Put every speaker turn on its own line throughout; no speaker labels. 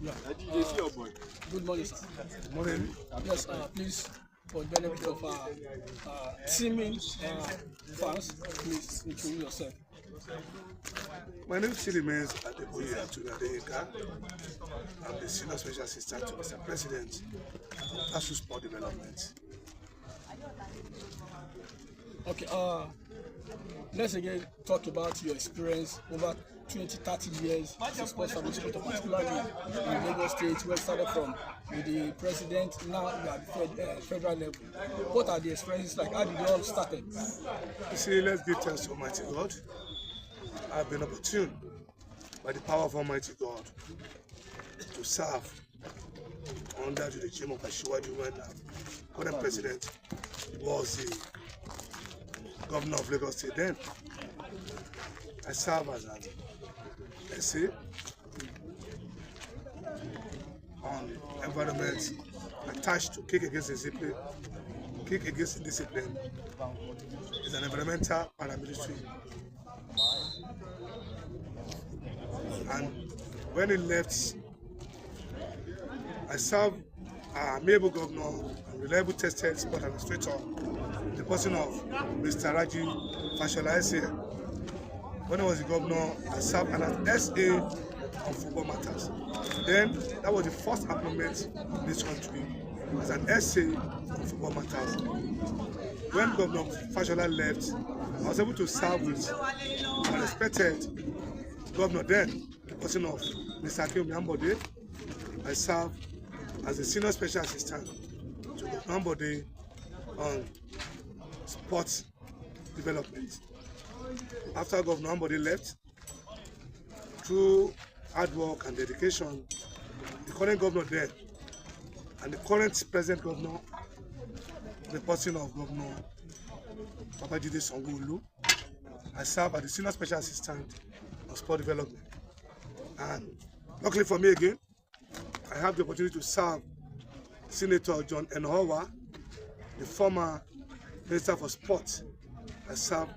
Yeah.
Good morning, sir.
Morning.
Yes, please, for the benefit of teaming fans, please introduce yourself.
My name still remains Adeboye. I'm the Senior Special Assistant to Mr. President of SSA Sports Development.
Okay, let's again talk about your experience over 20-30 years as a sports administrator, particularly in Lagos State, where you started from with the president, now you are at the federal level. What are the experiences like? How did it all started?
You see, let's give thanks to Almighty God. I've been opportune by the power of Almighty God to serve under the regime of Asiwaju when current president was the governor of Lagos State then. I serve as an SA on environment attached to kick against discipline. Kick against indiscipline is an environmental paramilitary. And when he left, I served amiable governor and reliable tested sport administrator, the person of Mr. Raji Fashola SA. When I was the governor, I served as SA on football matters. Then that was the first appointment in this country as an SA on football matters. When Governor Fashola left, I was able to serve with a respected governor then, the person of Mr. Adeboye. I served as a senior special assistant to Governor Adeboye on sports development. After Governor Adeboye left, through hard work and dedication, the current governor then and the current present governor, the person of Governor Babajide Sanwo-Olu, I serve as the senior special assistant on sport development. And luckily for me again, I have the opportunity to serve Senator John Enohowa, the former Minister for Sport. I serve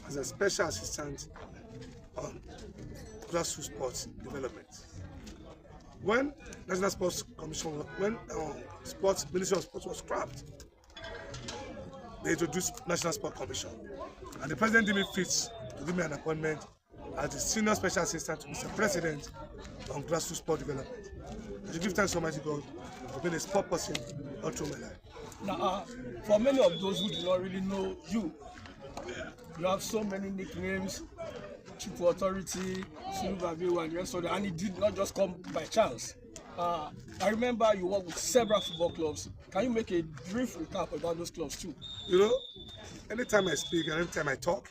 as a special assistant on grassroots sports development. When National Sports Commission, when Ministry of Sports was scrapped, they introduced National Sports Commission, and the president deemed me fit to give me an appointment as the senior special assistant to Mr. President on grassroots sport development. I should give thanks to Almighty God for being a sport person all through my life.
Now, for many of those who do not really know you, you have so many nicknames, Chief Authority, Sulubabiwa, and the rest of that, and it did not just come by chance. I remember you worked with several football clubs. Can you make a brief recap about those clubs too?
You know, anytime I speak and anytime I talk,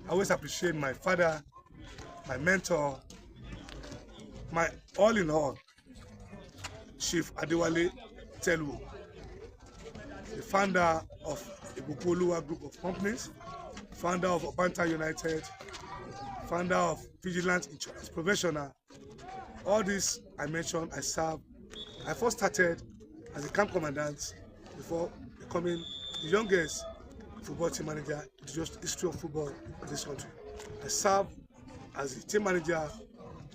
I always appreciate my father, my mentor, my all in all, Chief Adeboye Telu, the founder of the Bupoluwa Group of Companies, founder of Obanta United, founder of Vigilant Insurance Professional. All this I mentioned, I served. I first started as a camp commandant before becoming the youngest football team manager in the history of football in this country. I served as the team manager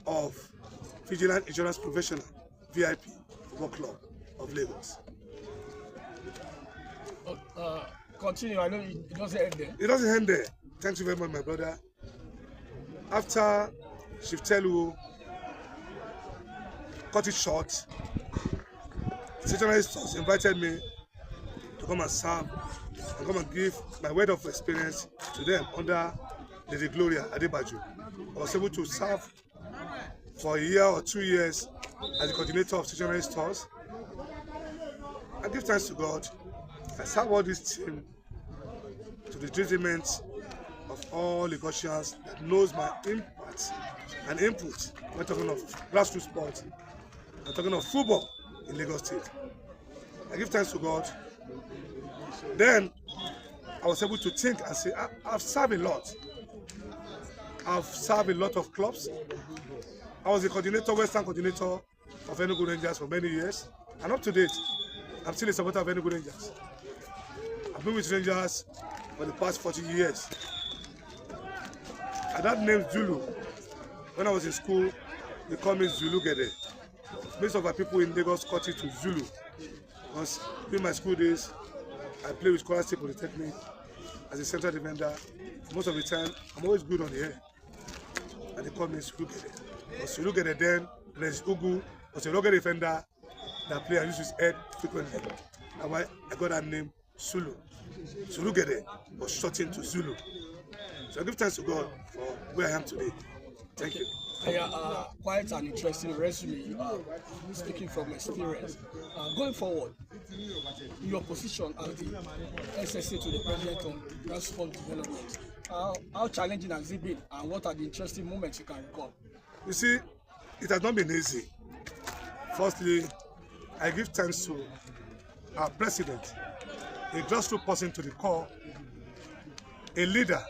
of Vigilant Insurance Professional, VIP Football Club of Lagos.
Continue, I know it doesn't end there.
It doesn't end there. Thank you very much, my brother. After Chief Telu cut it short, SSA Sports invited me to come and serve and come and give my word of experience to them under Lady Gloria Adeboye. I was able to serve for a year or 2 years as the coordinator of SSA Sports. I give thanks to God. I serve all this team to the detriment of all Lagosians that knows my impact and input. We're talking of grassroots sports. I'm talking of football in Lagos State. I give thanks to God. Then I was able to think and say, I've served a lot. I've served a lot of clubs. I was the coordinator, Western coordinator of Enugu Rangers for many years. And up to date, I'm still a supporter of Enugu Rangers. I've been with Rangers for the past 40 years. I had named Zulu. When I was in school, they called me Zulu Gede. most of our people in Lagos cut it to Zulu. Because in my school days, I play with Kwara State Polytechnic as a central defender. Most of the time, I'm always good on the air. And they call me Sulugede. Because Sulugede then, there's Ugu, was a rugged defender that play and use his head frequently. That's why I got that name, Sulu. Sulugede was shortened to Zulu. So I give thanks to God for where I am today. Thank you.
Yeah, quite an interesting resume you are speaking from experience. Going forward, your position as the SSA to the President on grassroots development, how challenging has it been and what are the interesting moments you can recall?
You see, it has not been easy. Firstly, I give thanks to our President, a grassroots person to the core, a leader,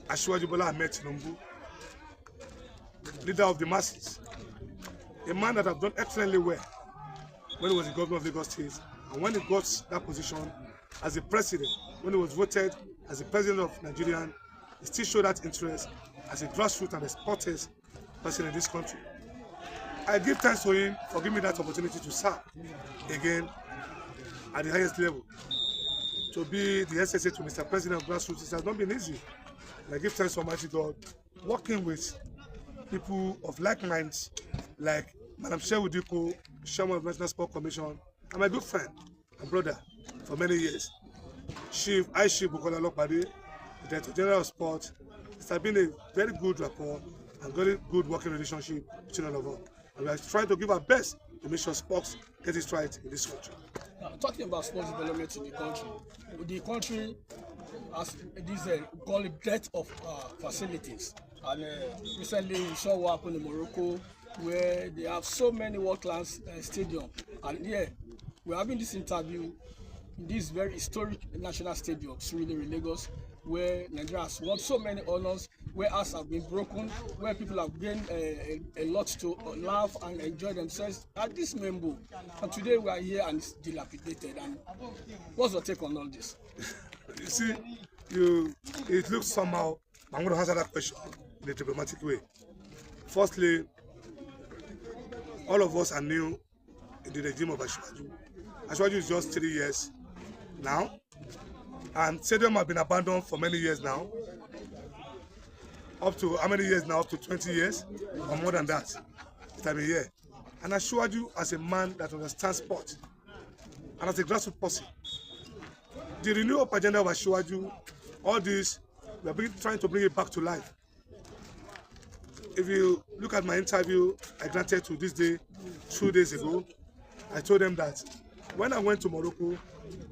Bola Tinubu, leader of the masses, a man that have done excellently well when he was the governor of Lagos State, and when he got that position as the president, when he was voted as the president of Nigeria, he still showed that interest as a grassroots and a sportist person in this country. I give thanks to him for giving me that opportunity to serve again at the highest level. To be the SSA to Mr. President of grassroots, it has not been easy. And I give thanks to Almighty God, working with people of like minds, like Madam Shehu Diko, Chairman of the National Sport Commission, and my good friend and brother for many years, Chief Bola Tinubu, the Director General of Sport. It has been a very good rapport and very good working relationship between all of us. And we are trying to give our best to make sure sports get it right in this country.
Talking about sports development in the country has this call it dearth of facilities. And recently we saw what happened in Morocco, where they have so many world-class stadiums. And yeah, we're having this interview in this very historic national stadium, Surulere, Lagos, where Nigeria has won so many honors, where hearts have been broken, where people have gained a lot to laugh and enjoy themselves at this Membo. And today we are here and it's dilapidated. And what's your take on all this?
You see, it looks somehow, I'm going to answer that question in a diplomatic way. Firstly, all of us are new in the regime of Asiwaju. Asiwaju is just 3 years now, and stadium have been abandoned for many years now. Up to how many years now? Up to 20 years or more than that. It has been here. And Asiwaju, as a man that understands sport and as a grassroots person, the renewal agenda of Asiwaju, all this, we are trying to bring it back to life. If you look at my interview I granted to this day 2 days ago, I told them that when I went to Morocco,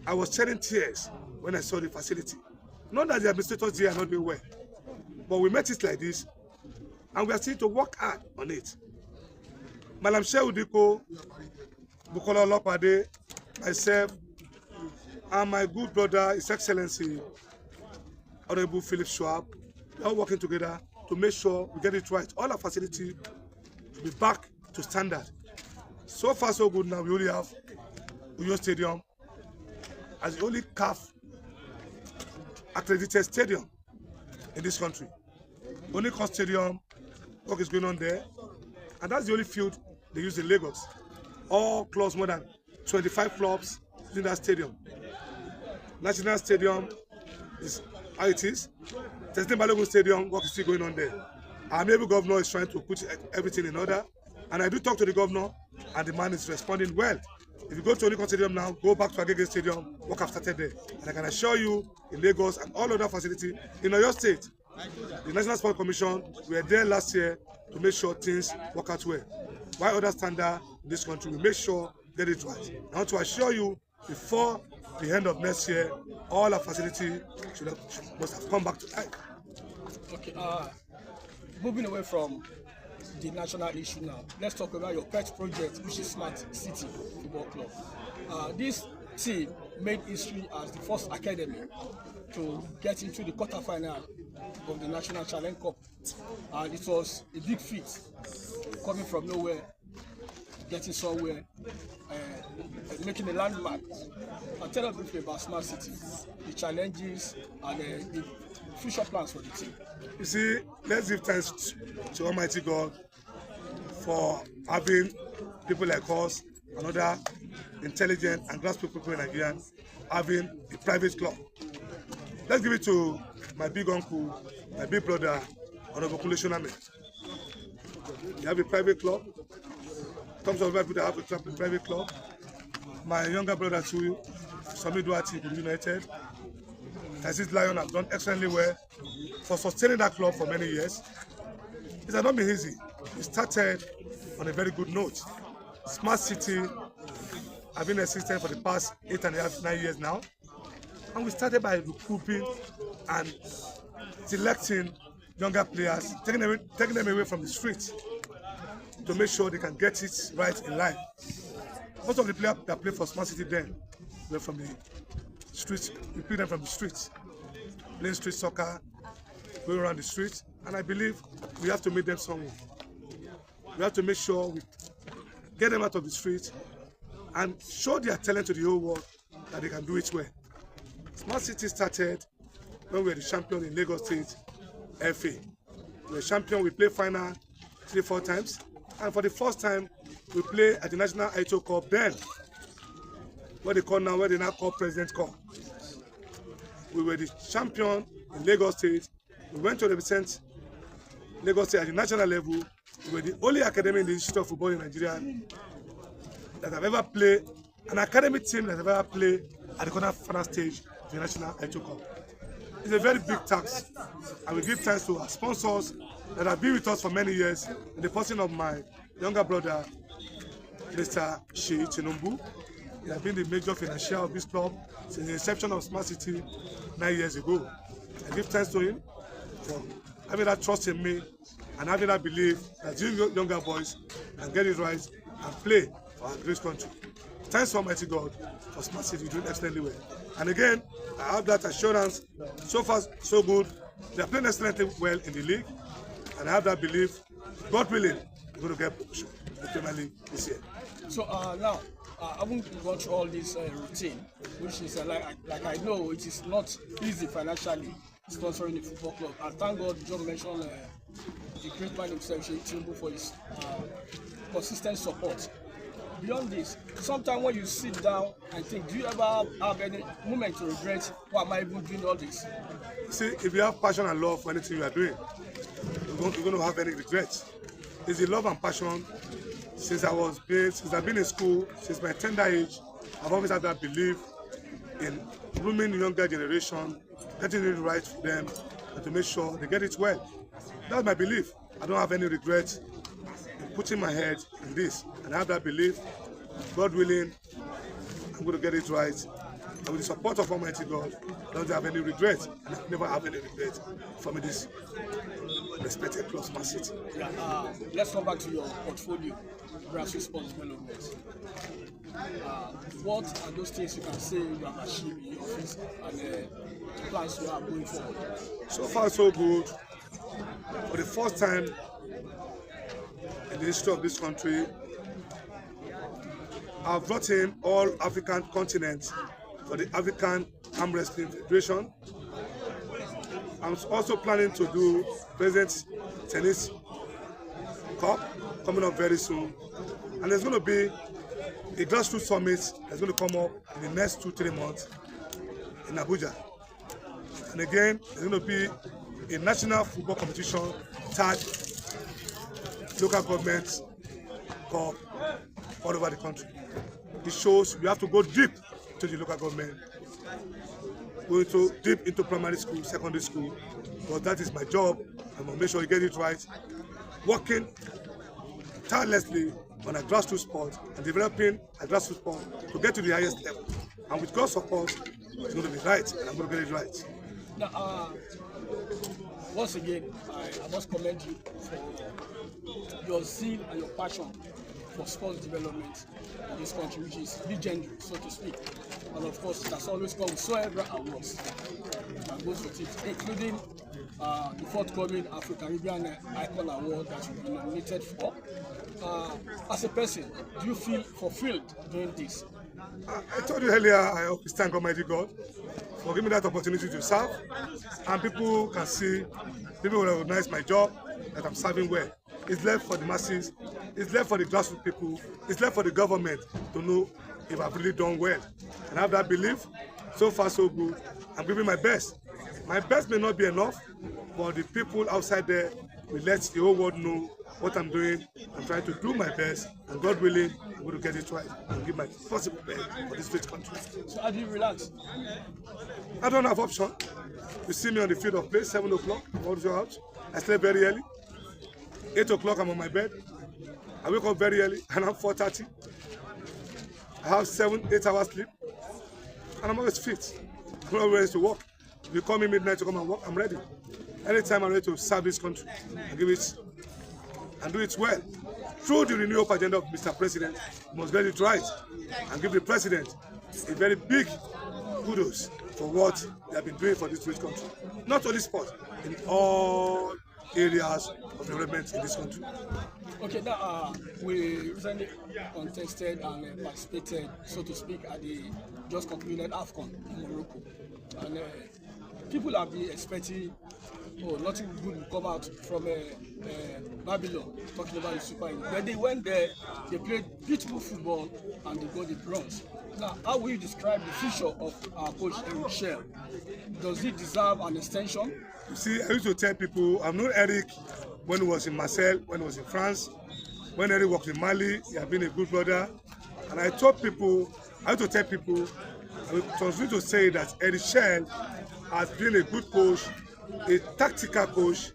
I was shedding tears when I saw the facility. Not that the administrators there are not doing well, but we met it like this, and we are still to work hard on it. Madam Shehu Diko, Bukola Olopade, myself, and my good brother, His Excellency, Honorable Philip Schwab, we are all working together to make sure we get it right. All our facilities to be back to standard. So far, so good now. We only have Uyo Stadium as the only CAF accredited stadium in this country. Only CAF stadium, work is going on there. And that's the only field they use in Lagos. All clubs, more than 25 clubs in that stadium. National Stadium is how it is. Testing Balogun Stadium, work is still going on there. Our maybe governor is trying to put everything in order. And I do talk to the governor, and the man is responding well. If you go to Onikon Stadium now, go back to Agege Stadium, work have started there. And I can assure you, in Lagos and all other facilities in Oyo State, the National Sport Commission were there last year to make sure things work out well. While other standards in this country, we make sure get it right. I want to assure you, before the end of next year, all our facilities must have come back to life.
Okay, moving away from the national issue now, let's talk about your pet project, which is Smart City Football Club. This team made history as the first academy to get into the quarterfinal of the National Challenge Cup, and it was a big feat coming from nowhere, getting somewhere, making a landmark. I'll tell you briefly about Smart City, the challenges and the future plans for the team.
You see, let's give thanks to Almighty God for having people like us and other intelligent and grassroots people in Nigeria having a private club. Let's give it to my big uncle, my big brother, Honorable Kunle Shoname. You have a private club. Comes of people that have a private club. My younger brother too, Sami Duati, United. Aziz Lion have done excellently well for sustaining that club for many years. It has not been easy. It started on a very good note. Smart City have been existing for the past 8.5, 9 years now. And we started by recruiting and selecting younger players, taking them away from the streets to make sure they can get it right in life. Most of the players that played for Smart City then were from the streets. We picked them from the streets, playing street soccer, going around the streets, and I believe we have to make them someone. We have to make sure we get them out of the streets and show their talent to the whole world that they can do it well. Smart City started when we were the champion in Lagos State FA. We were champion, we played final 3-4 times, and for the first time, we played at the National Aito Cup then, what they now call President Cup. We were the champion in Lagos State. We went to represent Lagos State at the national level. We were the only academy in the history of football in Nigeria that have ever played, an academic team that have ever played at the quarter-final stage of the National Aito Cup. It's a very big task, and we give thanks to our sponsors that have been with us for many years, in the person of my younger brother, Mr. Bola Tinubu. He has been the major financier of this club since the inception of Smart City 9 years ago. I give thanks to him for having that trust in me and having that belief that you younger boys can get it right and play for our great country. Thanks to Almighty God for Smart City doing excellently well. And again, I have that assurance, so far so good. They are playing excellently well in the league, and I have that belief, God willing, we're going to get promotion to the Premier League this year.
So now, I won't go through all this routine, which is like I know it is not easy financially sponsoring a football club. And thank God, John mentioned the great man himself, Tinubu, for his consistent support. Beyond this, sometimes when you sit down and think, do you ever have any moment to regret, why am I even doing all this?
See, if you have passion and love for anything you are doing, you're going to have any regrets. It's the love and passion. Since I've been in school, since my tender age, I've always had that belief in grooming the younger generation, getting it right for them, and to make sure they get it well. That's my belief. I don't have any regrets in putting my head in this, and I have that belief. God willing, I'm going to get it right. And with the support of Almighty God, I don't have any regrets, and I never have any regrets from this respected club, Smart City.
Yeah, let's come back to your portfolio, grassroots sports development. What are those things you can say you have achieved in your office and the plans you have going forward?
So far, so good. For the first time in the history of this country, I've brought in all African continents for the African Arm Wrestling Federation. I'm also planning to do President's Tennis Cup coming up very soon. And there's going to be a grassroots summit that's going to come up in the next 2-3 months in Abuja. And again, there's going to be a national football competition, third local government cup all over the country. This shows we have to go deep to the local government, going to deep into primary school, secondary school, because that is my job. I'm going to make sure you get it right. Working tirelessly on a grassroots sport and developing a grassroots sport to get to the highest level. And with God's support, it's going to be right, and I'm going to get it right.
Now, once again, I must commend you for your zeal and your passion for sports development in this country, which is legendary, so to speak. And of course, it has always come with several awards that goes with it, including the forthcoming Afro-Caribbean Icon Award that you've been nominated for. As a person, do you feel fulfilled doing this?
I told you earlier, I hope it's thank Almighty God for giving me that opportunity to serve, and people can see, people will recognize my job, that I'm serving well. It's left for the masses It's left for the grassroots people. It's left for the government to know if I've really done well. And I have that belief. So far, so good. I'm giving my best. My best may not be enough, but the people outside there will let the whole world know what I'm doing. I'm trying to do my best, and God willing, I'm going to get it right and give my possible best for this great country.
So how do you relax?
I don't have option. You see me on the field of play, 7 o'clock, I'm out of your house. I sleep very early. 8 o'clock, I'm on my bed. I wake up very early, and I'm 4:30. I have 7-8 hours sleep, and I'm always fit. I'm always ready to work. If you call me midnight to come and work, I'm ready. Anytime I'm ready to serve this country and give it and do it well. Through the Renew Hope agenda of Mr. President, we must get it right and give the President a very big kudos for what they have been doing for this great country. Not only sport, in all areas of development in this country.
Okay, now we recently contested and participated, so to speak, at the just concluded AFCON in Morocco. And people have been expecting, oh, nothing good will come out from Babylon, talking about the Super Eagles. When they went there, they played beautiful football and they got the bronze. Now, how will you describe the future of our coach, Eric Shell? Does he deserve an extension?
You see, I used to tell people, I've known Eric when he was in Marseille, when he was in France, when Eric worked in Mali, he had been a good brother. And I used to tell people, I will continue to say that Eric Shell has been a good coach, a tactical coach,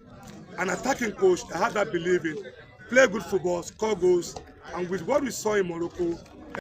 an attacking coach that had that belief in play good football, score goals, and with what we saw in Morocco,